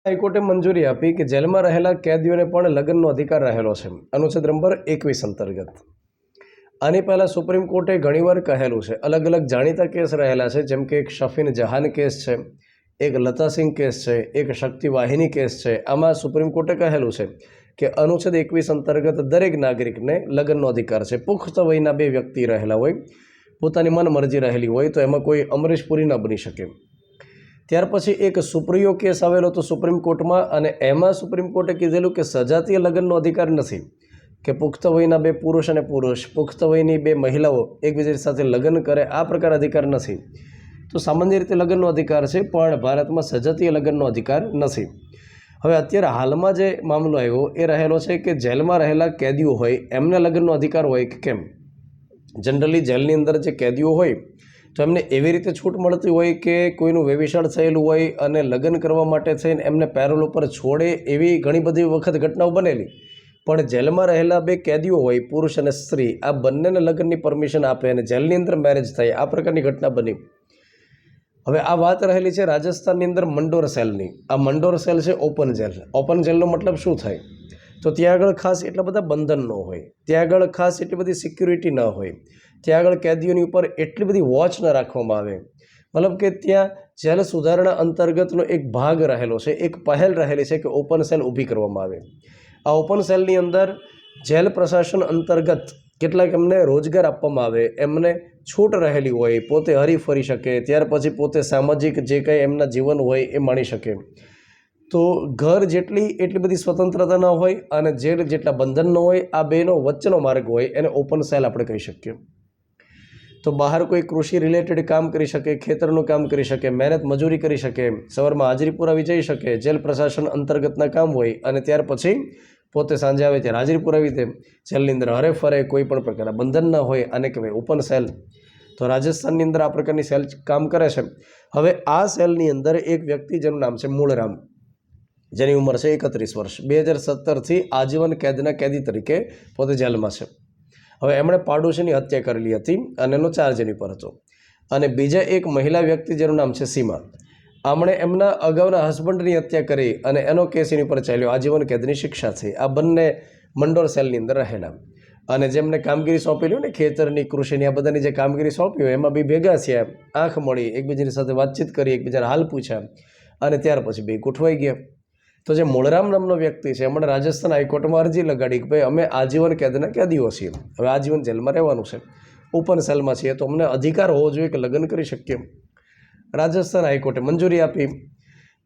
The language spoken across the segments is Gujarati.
હાઈકોર્ટે મંજૂરી આપી કે જેલમાં રહેલા કેદીઓને પણ લગ્નનો અધિકાર રહેલો છે, અનુચ્છેદ નંબર 21 અંતર્ગત. આની પહેલાં સુપ્રીમ કોર્ટે ઘણીવાર કહેલું છે, અલગ અલગ જાણીતા કેસ રહેલા છે, જેમ કે એક શફીન જહાન કેસ છે, એક લતાસિંહ કેસ છે, એક શક્તિ વાહિની કેસ છે. આમાં સુપ્રીમ કોર્ટે કહેલું છે કે અનુચ્છેદ 21 અંતર્ગત દરેક નાગરિકને લગ્નનો અધિકાર છે. પુખ્ત વયના બે વ્યક્તિ રહેલા હોય, પોતાની મનમરજી રહેલી હોય, તો એમાં કોઈ અમરીશ પુરી ન બની શકે. ત્યાર પછી એક સુપ્રિયો કેસ આવેલો હતો સુપ્રીમ કોર્ટમાં, અને એમાં સુપ્રીમ કોર્ટે કીધેલું કે સજાતીય લગ્નનો અધિકાર નથી, કે પુખ્ત વયના બે પુરુષ અને પુરુષ, પુખ્ત વયની બે મહિલાઓ એકબીજા સાથે લગ્ન કરે, આ પ્રકાર અધિકાર નથી. તો સામાન્ય રીતે લગ્નનો અધિકાર છે, પણ ભારતમાં સજાતીય લગ્નનો અધિકાર નથી. હવે અત્યારે હાલમાં જે મામલો આવ્યો એ રહેલો છે કે જેલમાં રહેલા કેદીઓ હોય એમને લગ્નનો અધિકાર હોય કે કેમ. જનરલી જેલની અંદર જે કેદીઓ હોય તો એમને એવી રીતે છૂટ મળતી હોય કે કોઈનું વ્યભિચાર થયેલું હોય અને લગ્ન કરવા માટે થઈને એમને પેરોલ ઉપર છોડે, એવી ઘણી બધી વખત ઘટનાઓ બનેલી. પણ જેલમાં રહેલા બે કેદીઓ હોય, પુરુષ અને સ્ત્રી, આ બંનેને લગ્નની પરમિશન આપે અને જેલની અંદર મેરેજ થાય, આ પ્રકારની ઘટના બની. હવે આ વાત રહેલી છે રાજસ્થાનની અંદર મંડોર સેલની. આ મંડોર સેલ છે ઓપન જેલ. ઓપન જેલનો મતલબ શું થાય? તો ત્યાં આગળ ખાસ એટલા બધા બંધન ન હોય, ત્યાં આગળ ખાસ એટલી બધી સિક્યુરિટી ન હોય, ત્યાં આગળ કેદીઓની ઉપર એટલી બધી વોચ ન રાખવામાં આવે. મતલબ કે ત્યાં જેલ સુધારણા અંતર્ગતનો એક ભાગ રહેલો છે, એક પહેલ રહેલી છે કે ઓપન સેલ ઊભી કરવામાં આવે. આ ઓપન સેલની અંદર જેલ પ્રશાસન અંતર્ગત કેટલાક એમને રોજગાર આપવામાં આવે, એમને છૂટ રહેલી હોય, પોતે હરી ફરી શકે, ત્યાર પછી પોતે સામાજિક જે કંઈ એમના જીવન હોય એ માણી શકે. તો ઘર જેટલી એટલી બધી સ્વતંત્રતા ન હોય અને જેલ જેટલા બંધન ન હોય, આ બેનો વચ્ચેનો માર્ગ હોય, એને ઓપન સેલ આપણે કહી શકીએ. તો બહાર કોઈ કૃષિ રિલેટેડ કામ કરી શકે, ખેતરનું કામ કરી શકે, મહેનત મજૂરી કરી શકે, સવારમાં હાજરી પુરાવી જઈ શકે, જેલ પ્રશાસન અંતર્ગતના કામ હોય, અને ત્યાર પછી પોતે સાંજે આવે ત્યારે હાજરી પુરાવી દે, જેલની અંદર હરે ફરે, કોઈ પણ પ્રકારના બંધન ન હોય, આને કહેવાય ઓપન સેલ. તો રાજસ્થાનની અંદર આ પ્રકારની સેલ કામ કરે છે. હવે આ સેલની અંદર એક વ્યક્તિ જેનું નામ છે મૂળરામ, જેની ઉંમર છે 31 વર્ષ, 2017થી આજીવન કેદના કેદી તરીકે પોતે જેલમાં છે. હવે એમણે પાડોશીની હત્યા કરેલી હતી અને એનો ચાર્જ એની પર હતો. અને બીજા એક મહિલા વ્યક્તિ જેનું નામ છે સીમા, આમણે એમના અગાઉના હસબન્ડની હત્યા કરી અને એનો કેસ એની પર ચાલ્યો, આજીવન કેદની શિક્ષા થઈ. આ બંને મંડોર સેલની અંદર રહેલા. અને જેમને કામગીરી સોંપેલી ને ખેતરની, કૃષિની, આ બધાની જે કામગીરી સોંપી હોય એમાં બી ભેગા થયા, આંખ મળી, એકબીજાની સાથે વાતચીત કરી, એકબીજાના હાલ પૂછ્યા, અને ત્યાર પછી બે ગોઠવાઈ ગયા. તો જે મૂળરામ નામનો વ્યક્તિ છે, એમણે રાજસ્થાન હાઈકોર્ટમાં અરજી લગાડી કે ભાઈ અમે આજીવન કેદના કેદીઓ છીએ, હવે આજીવન જેલમાં રહેવાનું છે, ઓપન સેલમાં છીએ, તો અમને અધિકાર હોવો જોઈએ કે લગ્ન કરી શકીએ. રાજસ્થાન હાઈકોર્ટે મંજૂરી આપી.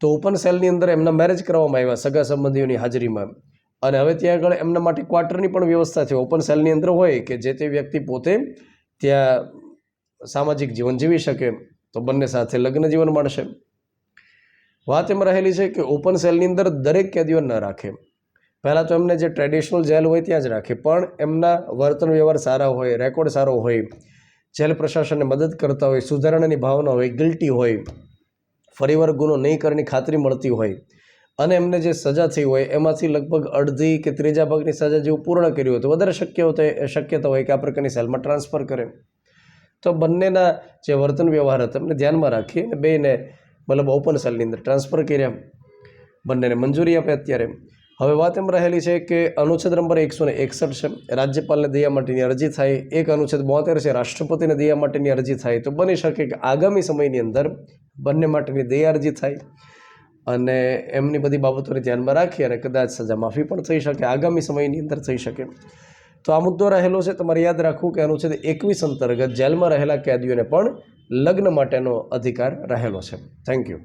તો ઓપન સેલની અંદર એમના મેરેજ કરવામાં આવ્યા સગા સંબંધીઓની હાજરીમાં. અને હવે ત્યાં આગળ એમના માટે ક્વાર્ટરની પણ વ્યવસ્થા છે. ઓપન સેલની અંદર હોય કે જે તે વ્યક્તિ પોતે ત્યાં સામાજિક જીવન જીવી શકે, તો બંને સાથે લગ્ન જીવન મળશે. વાત એમ રહેલી છે કે ઓપન સેલની અંદર દરેક કેદીઓ ન રાખે. પહેલાં તો એમને જે ટ્રેડિશનલ જેલ હોય ત્યાં જ રાખે, પણ એમના વર્તન વ્યવહાર સારા હોય, રેકોર્ડ સારો હોય, જેલ પ્રશાસનને મદદ કરતા હોય, સુધારણાની ભાવના હોય, ગિલ્ટી હોય, ફરીવાર ગુનો નહીં કરવાની ખાતરી મળતી હોય, અને એમને જે સજા થઈ હોય એમાંથી લગભગ અડધી કે ત્રીજા ભાગની સજા જેવું પૂર્ણ કર્યું હોય તો વધારે શક્યતા હોય કે આ પ્રકારની સેલમાં ટ્રાન્સફર કરે. તો બંનેના જે વર્તન વ્યવહાર હતા એમને ધ્યાનમાં રાખી અને બેને મતલબ ઓપન સેલની અંદર ટ્રાન્સફર કર્યા, બંનેને મંજૂરી આપે અત્યારે. હવે વાત એમ રહેલી છે કે અનુચ્છેદ નંબર 161 છે, રાજ્યપાલને દયા માટેની અરજી થાય. એક અનુચ્છેદ 72 છે, રાષ્ટ્રપતિને દયા માટેની અરજી થાય. તો બની શકે કે આગામી સમયની અંદર બંને માટેની દયા અરજી થાય અને એમની બધી બાબતોને ધ્યાનમાં રાખી અને કદાચ સજા માફી પણ થઈ શકે, આગામી સમયની અંદર થઈ શકે. તો આ મુદ્દો રહેલો છે. તમારે યાદ રાખવું કે અનુચ્છેદ 21 અંતર્ગત જેલમાં રહેલા કેદીઓને પણ લગ્ન માટેનો અધિકાર રહેલો છે. Thank you.